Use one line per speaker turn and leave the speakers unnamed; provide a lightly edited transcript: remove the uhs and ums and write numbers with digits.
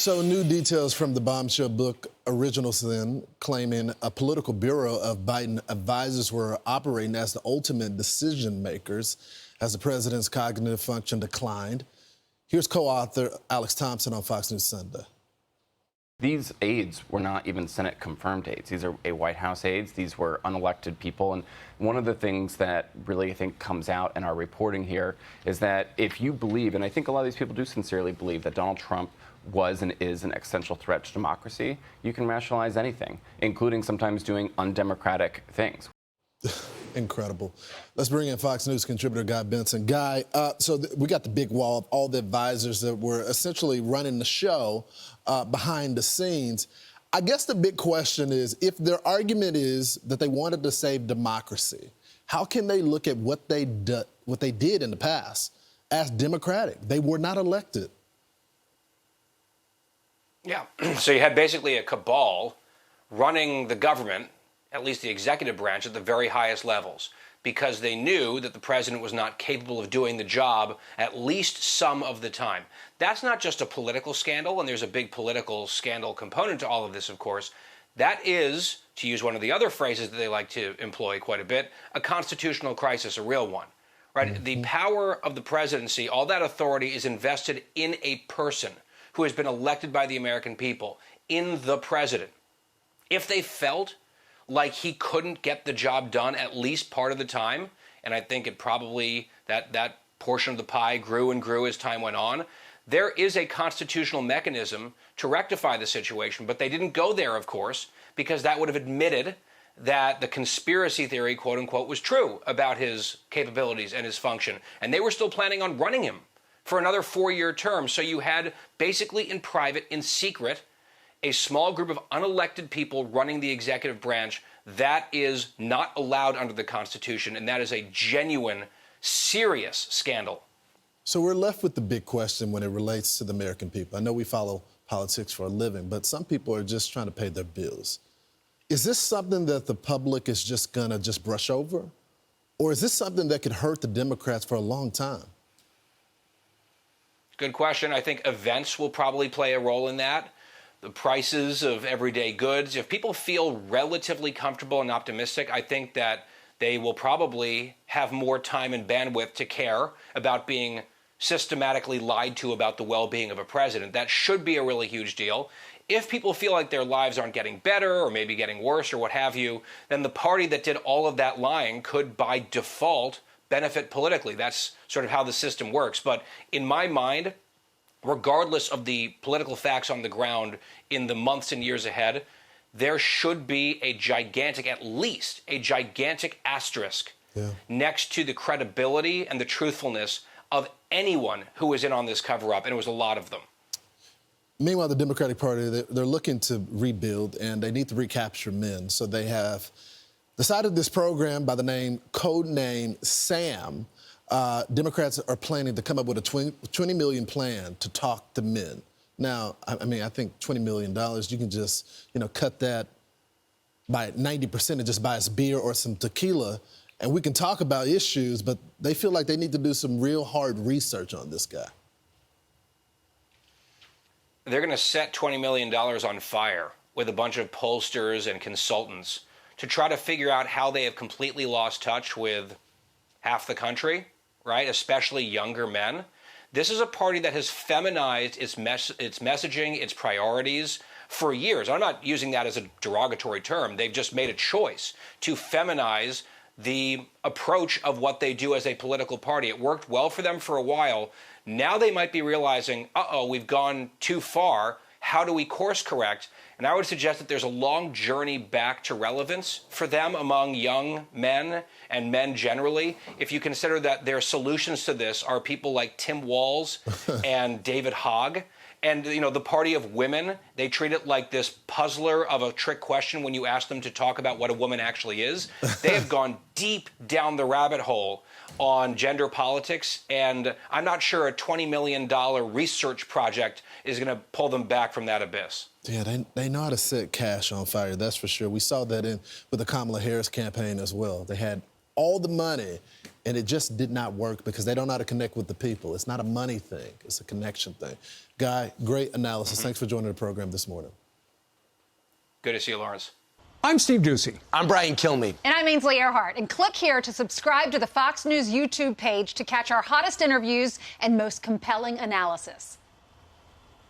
So new details from the bombshell book Original Sin, claiming a political bureau of Biden advisors were operating as the ultimate decision makers as the president's cognitive function declined. Here's co-author Alex Thompson on Fox News Sunday.
These aides were not even Senate-confirmed aides. These are White House aides. These were unelected people. And one of the things that really, I think, comes out in our reporting here is that if you believe, and I think a lot of these people do sincerely believe, that Donald Trump was and is an existential threat to democracy, you can rationalize anything, including sometimes doing undemocratic things.
Incredible. Let's bring in Fox News contributor Guy Benson. Guy, we got the big wall of all the advisors that were essentially running the show behind the scenes. I guess the big question is, if their argument is that they wanted to save democracy, how can they look at what they did in the past as democratic? They were not elected.
Yeah, so you had basically a cabal running the government, at least the executive branch, at the very highest levels, because they knew that the president was not capable of doing the job at least some of the time. That's not just a political scandal, and there's a big political scandal component to all of this, of course. That is, to use one of the other phrases that they like to employ quite a bit, a constitutional crisis, a real one. Right? Mm-hmm. The power of the presidency, all that authority is invested in a person who has been elected by the American people, in the president. If they felt like he couldn't get the job done at least part of the time, and I think it probably, that portion of the pie grew and grew as time went on, there is a constitutional mechanism to rectify the situation, but they didn't go there, of course, because that would have admitted that the conspiracy theory, quote unquote, was true about his capabilities and his function, and they were still planning on running him for another 4-year term. So you had basically in private, in secret, a small group of unelected people running the executive branch. That is not allowed under the Constitution, and that is a genuine, serious scandal.
So we're left with the big question when it relates to the American people. I know we follow politics for a living, but some people are just trying to pay their bills. Is this something that the public is just gonna brush over? Or is this something that could hurt the Democrats for a long time?
Good question. I think events will probably play a role in that. The prices of everyday goods. If people feel relatively comfortable and optimistic, I think that they will probably have more time and bandwidth to care about being systematically lied to about the well-being of a president. That should be a really huge deal. If people feel like their lives aren't getting better or maybe getting worse or what have you, then the party that did all of that lying could, by default, benefit politically. That's sort of how the system works. But in my mind, regardless of the political facts on the ground in the months and years ahead, there should be a gigantic, at least a gigantic asterisk next to the credibility and the truthfulness of anyone who was in on this cover-up, and it was a lot of them.
Meanwhile, the Democratic Party, they're looking to rebuild, and they need to recapture men. So they have decided this program by the name, code name SAM. Democrats are planning to come up with a $20 million plan to talk to men. Now, I think $20 million, you can just, cut that by 90% and just buy us beer or some tequila, and we can talk about issues, but they feel like they need to do some real hard research on this guy.
They're going to set $20 million on fire with a bunch of pollsters and consultants to try to figure out how they have completely lost touch with half the country, right? Especially younger men. This is a party that has feminized its messaging, its priorities for years. I'm not using that as a derogatory term. They've just made a choice to feminize the approach of what they do as a political party. It worked well for them for a while. Now they might be realizing, we've gone too far. How do we course correct? And I would suggest that there's a long journey back to relevance for them among young men and men generally. If you consider that their solutions to this are people like Tim Walz and David Hogg, and the party of women, they treat it like this puzzler of a trick question when you ask them to talk about what a woman actually is. They have gone deep down the rabbit hole on gender politics, and I'm not sure a $20 million research project is going to pull them back from that abyss.
Yeah, they know how to set cash on fire, that's for sure. We saw that with the Kamala Harris campaign as well. They had all the money, and it just did not work because they don't know how to connect with the people. It's not a money thing. It's a connection thing. Guy, great analysis. Thanks for joining the program this morning.
Good to see you, Lawrence.
I'm Steve Doocy.
I'm Brian Kilmeade.
And I'm Ainsley Earhart. And click here to subscribe to the Fox News YouTube page to catch our hottest interviews and most compelling analysis.